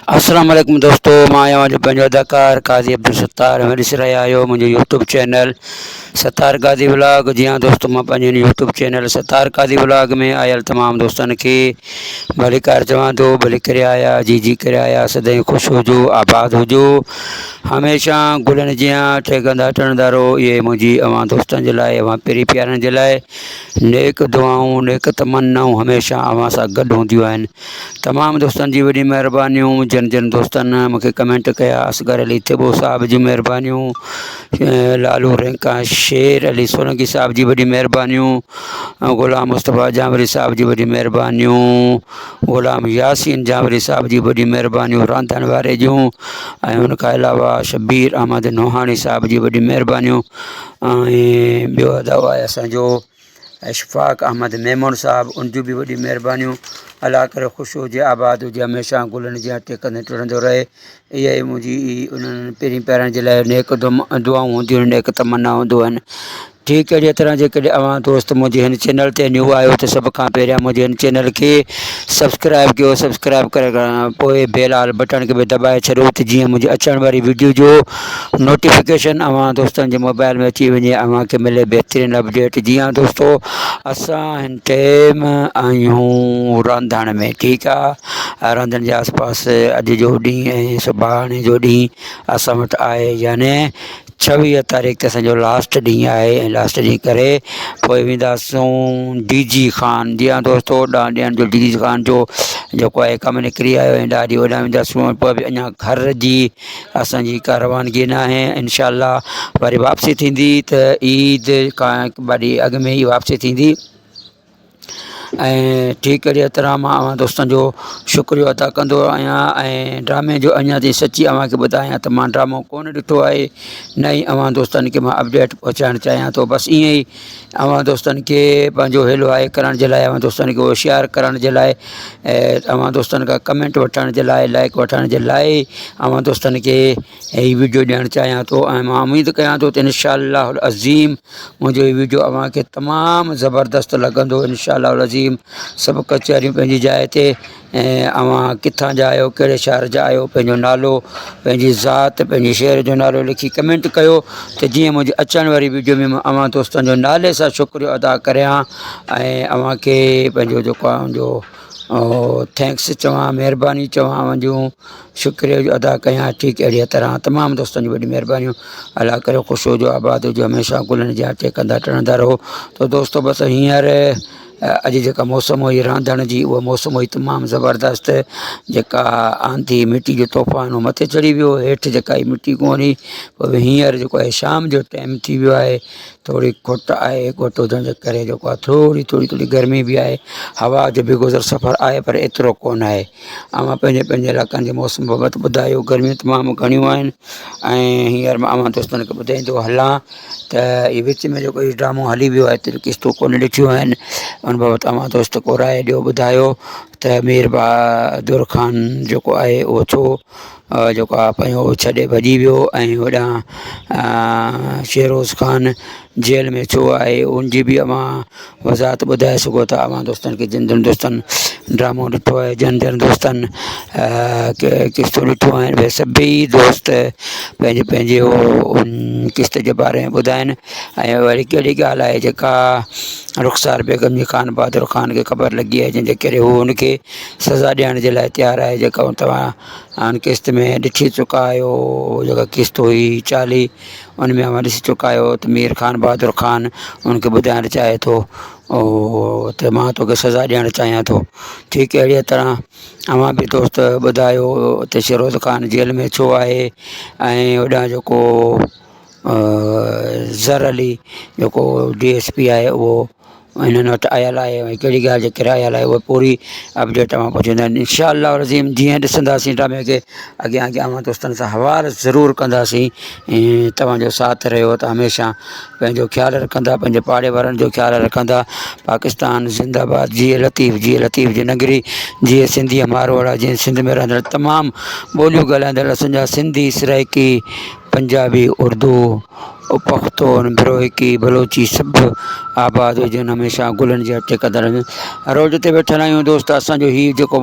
अस्सलाम वालेकुम दोस्तों, मां आहियां जो पंहिंजो अदाकार काज़ी अब्दुल सत्तार में ॾिसी रहिया आहियो मुंहिंजो यूट्यूब चैनल सत्तार काज़ी व्लॉग। जी हाँ दोस्तों, मां पंहिंजे यूट्यूब चैनल सत्तार काज़ी व्लॉग में आयल तमामु दोस्तनि खे भलीकार चवां थो, भली करे आया, जी करे आया, सदाईं ख़ुशि हुजो, आबाद हुजो, हमेशह गुलनि जीअं ठेकंदा टणंदा रहो। इहे मुंहिंजी अवां दोस्तनि जे लाइ, अवां पहिरीं प्यारनि जे लाइ नेक दुआऊं, नेक तमन्नाऊं हमेशह अवां सां गॾु हूंदियूं आहिनि। तमामु दोस्तनि जी वॾी महिरबानियूं, जिन दोस्तनि मूंखे कमेंट कया, असगर अली थिबो साहब जी महिरबानियूं, लालू रेंका शेर अली सोलंकी साहब जी वॾी महिरबानियूं, ग़ुलाम मुस्तफ़ा जावरी साहब जी वॾी महिरबानियूं, ग़ुलाम यासीन जावरी साहब जी वॾी महिरबानियूं रांधण वारे जूं, ऐं उनखां अलावा शबीर अहमद नोहाणी साहब जी वॾी महिरबानियूं, ऐं ॿियो अदब आहे असांजो इशफ़ाक़ अहमद मेमून साहब, उनजूं बि वॾी महिरबानियूं। अलाह करे ख़ुशि हुजे, आबाद हुजे, हमेशह गुलनि जीअं टेकंदे टुरंदो रहे। इहा ई मुंहिंजी उन्हनि पहिरीं प्यारनि जे लाइ नेक दुआऊं हूंदियूं आहिनि, नेक तमन्ना हूंदियूं आहिनि। ठीकु अहिड़ी तरह जेकॾहिं अवां दोस्त मुंहिंजे हिन चैनल ते न्यू आहियो त सभ खां पहिरियां मुंहिंजे हिन चैनल खे सब्सक्राइब कयो। सब्सक्राइब करे पोइ बेल वारे बटन खे बि दॿाए छॾियो त जीअं मुंहिंजी अचण वारी वीडियो जो नोटिफिकेशन अवां दोस्तनि जे मोबाइल में अची वञे, अवां खे मिले बहितरीनु अपडेट। जी हाँ दोस्तों, असां हिन टाइम आहियूं रंधण में। ठीकु आहे, रंधण जे आसपास अॼु जो ॾींहुं ऐं सुभाणे जो ॾींहुं असां वटि आहे, याने 26 तारीख़ ते असांजो लास्ट ॾींहुं आहे। ऐं लास्ट ॾींहुं करे पोइ वेंदासूं DG ख़ान। जी हाँ दोस्तों, ॾांहुं ॾियण जो DG ख़ान जो जेको आहे कमु निकिरी आयो, ऐं ॾाढी होॾां वेंदासूं। पोइ बि अञा घर जी असांजी का रवानगी न आहे, इनशा वरी वापसी थींदी त ईद खां ॿ ॾींहं अॻु में ई वापसी थींदी। ऐं ठीकु अहिड़ी तरह मां अवां दोस्तनि जो शुक्रियो अदा कंदो आहियां। ऐं ड्रामे जो अञा ताईं सची अवां खे ॿुधायां त मां ड्रामो कोन ॾिठो आहे, न ई अवां दोस्तनि खे मां अपडेट पहुचाइणु चाहियां थो। बसि ईअं ई अवां दोस्तनि खे पंहिंजो हेलो हाय करण जे लाइ, अवां दोस्तनि खे होशियारु करण जे लाइ, अवां दोस्तनि खां कमेंट वठण जे लाइ, लाइक वठण जे लाइ अवां दोस्तनि खे हीअ वीडियो ॾियणु चाहियां थो। ऐं मां उमेदु कयां थो त इंशाअल्लाह अज़ीम मुंहिंजो हीअ वीडियो अवां खे तमामु ज़बरदस्तु लॻंदो। इंशाअल्लाह अज़ीम सभु कचहरियूं पंहिंजी जाइ ते, ऐं अवां किथां जा आहियो, कहिड़े शहर जा आहियो, पंहिंजो नालो, पंहिंजी ज़ात, पंहिंजे शहर जो नालो लिखी कमेंट कयो त जीअं मुंहिंजी अचण वारी वीडियो में मां अवां दोस्तनि जो नाले सां शुक्रियो अदा करियां, ऐं अवां खे पंहिंजो जेको आहे मुंहिंजो थैंक्स चवां, महिरबानी चवां, मुंहिंजूं शुक्रिया जो अदा कयां। ठीकु अहिड़ी तरह तमामु दोस्तनि जी वॾी महिरबानियूं। अलाह करे ख़ुशि हुजो, आबाद हुजो, हमेशह गुलनि जा टेकंदा टणंदा रहो। त दोस्तों बसि हींअर अॼु जेका मौसम हुई रांधण जी, उहा मौसम हुई तमामु ज़बरदस्तु। जेका आंधी मिटी जो तूफ़ान मथे चढ़ी वियो, हेठि जेका ई मिटी कोन्हे। पोइ हींअर जेको आहे शाम जो टाइम थी वियो आहे, थोरी खुट आहे, खुट हुजण जे करे जेको आहे थोरी गर्मी बि आहे, हवा जो बि गुज़र सफ़र आहे, पर एतिरो कोन आहे। अवां पंहिंजे इलाइक़नि जे मौसम बाबति ॿुधायो। गर्मियूं तमामु घणियूं आहिनि, ऐं हींअर मां अवां दोस्तनि खे ॿुधाईंदो हलां त हीअ विच में जेको हीउ ड्रामो हली वियो आहे, एतिरियूं क़िस्तूं कोन ॾिठियूं आहिनि, उन बाबति अवां दोस्त को राय ॾियो, ॿुधायो त मीर बहादुर ख़ान जेको आहे उहो छो जेको आहे पंहिंजो छॾे भॼी वियो, ऐं होॾां शेरोज़ ख़ान जेल में छो आहे, उनजी बि अवां वज़ाहत ॿुधाए सघो था अवां दोस्तनि खे। जिन दोस्तनि ड्रामो ॾिठो आहे, जिन दोस्तनि क़िस्तूं ॾिठियूं आहिनि, भई सभई दोस्त पंहिंजे उन क़िस्त जे बारे में ॿुधाइनि। ऐं वरी कहिड़ी ॻाल्हि आहे जेका रुख़सार बेगम जी ख़ान बहादुर ख़ान खे ख़बर लॻी आहे, जंहिंजे करे हू हुनखे सज़ा ॾियण जे लाइ तयारु आहे। जेका तव्हां हाणे क़िस्त में ॾिठी चुका आहियो, जेका क़िस्त हुई 40, उन में अवां ॾिसी चुका आहियो त मीर ख़ान बहादुर ख़ान उनखे ॿुधाइणु चाहे थो त मां तोखे सज़ा ॾियणु चाहियां थो। ठीकु अहिड़ी तरह अवां बि दोस्त ॿुधायो त शेरोज़ ख़ान जेल में छो आहे, ऐं होॾां जेको ज़र अली जेको DSP आहे उहो हिननि वटि आयल आहे, ऐं कहिड़ी ॻाल्हि जे करे आयल आहे, उहा पूरी अपडेट अवां पहुचाईंदा आहिनि इंशाअल्लाह अज़ीम। जीअं ॾिसंदासीं ड्रामे खे, अॻियां अवां दोस्तनि सां हवाल ज़रूरु कंदासीं। ऐं तव्हांजो साथ रहियो त हमेशह पंहिंजो ख़्यालु रखंदा, पंहिंजे पाड़े वारनि जो ख़्यालु रखंदा। पाकिस्तान ज़िंदाबाद, जिए लतीफ़ जी नगरी, जिए सिंधी मारवाड़ा, जीअं सिंध में रहंदड़ तमामु ॿोलियूं ॻाल्हाईंदड़ असांजा सिंधी, सराइकी, पंजाबी, उर्दू, पख्तून बिरोहिकी बलोची सभु आबाद हुजनि हमेशह गुलनि जे हटे क़दर में रोड ते वेठल आहियूं दोस्त। असांजो हीउ जेको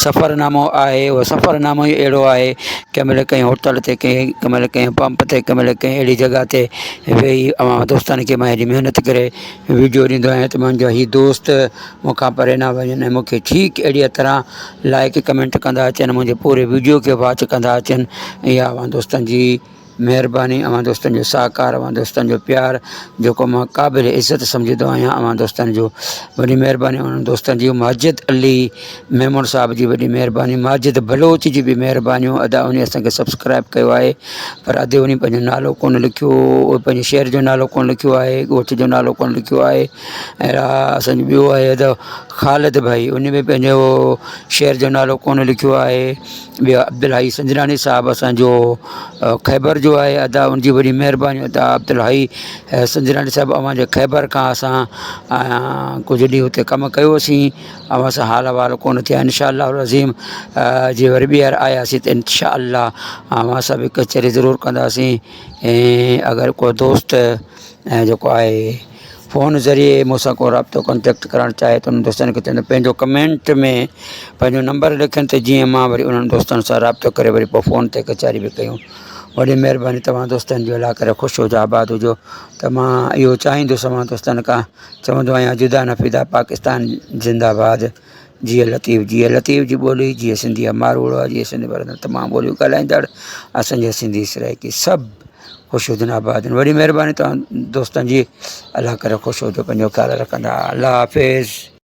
सफ़रनामो आहे उहो सफ़रनामो ई अहिड़ो आहे कंहिं महिल कंहिं होटल ते कंहिं महिल कंहिं पंप ते कंहिं महिल कंहिं अहिड़ी जॻह ते वेही अवां दोस्तनि खे मां हेॾी महिनत करे वीडियो ॾींदो आहियां त मुंहिंजा हीउ दोस्त मूंखां परे न वञनि ऐं मूंखे ठीकु अहिड़ीअ तरह लाइक कमेंट कंदा अचनि, मुंहिंजे पूरे वीडियो खे वॉच कंदा अचनि। इहा अवां दोस्तनि जी महिरबानी, अवां दोस्तनि जो सहकार, अवां दोस्तनि जो प्यार जेको मां क़ाबिल इज़त सम्झंदो आहियां। अवां दोस्तनि जो वॾी महिरबानी, उन्हनि दोस्तनि जी माजिद अली मेमण साहिब जी वॾी महिरबानी, माजिद बलोच जी बि महिरबानियूं अदा। उन असांखे सब्सक्राइब कयो आहे पर अधे उन पंहिंजो नालो कोन लिखियो, पंहिंजे शहर जो नालो कोन लिखियो आहे, ॻोठ जो नालो कोन लिखियो आहे। ऐं असांजो ॿियो आहे अदा ख़ालिद भाई, उन में पंहिंजो शहर जो नालो कोन लिखियो आहे। ॿियो अब्दुल हई संजरानी साहिबु असांजो ख़ैबर जो आहे अदा, उनजी वॾी महिरबानी अदा। अब्दुल हई संजरानी साहिबु अव्हांजे ख़ैबर खां असां कुझु ॾींहं हुते कमु कयोसीं, अवां सां हाल अहिवाल कोन थिया। इनशा अल्लाह अज़ीम जीअं वरी ॿीहर आयासीं त इनशा अल्लाह अवां सां बि कचहरी ज़रूरु कंदासीं। ऐं अगरि को दोस्त जेको आहे फ़ोन ज़रिए मूंसां को राब्तो कॉन्टेक्ट करणु चाहे त उन्हनि दोस्तनि खे चवंदो पंहिंजो कमेंट में पंहिंजो नंबर लिखनि त जीअं मां वरी उन्हनि दोस्तनि सां राब्तो करे वरी पोइ फ़ोन ते कचहरी बि कयूं। वॾी महिरबानी, तव्हां दोस्तनि जो अलाह करे ख़ुशि हुजो, आबाद हुजो। त मां इहो चाहींदुसि अवां दोस्तनि खां, चवंदो आहियां जुदा न फिदा पाकिस्तान ज़िंदाबाद। जीअं लतीफ़ जी ॿोली, जीअं सिंधी मारवड़ो आहे, जीअं सिंधी वारा तमामु ॿोलियूं ॻाल्हाईंदड़ असांजे सिंधी सराइकी सभु ख़ुशि हुजनि, आबाद आहिनि। वॾी महिरबानी तव्हां दोस्तनि जी, अलाह करे ख़ुशि हुजो, पंहिंजो ख़्यालु रखंदा। अल्लाह हाफ़िज़।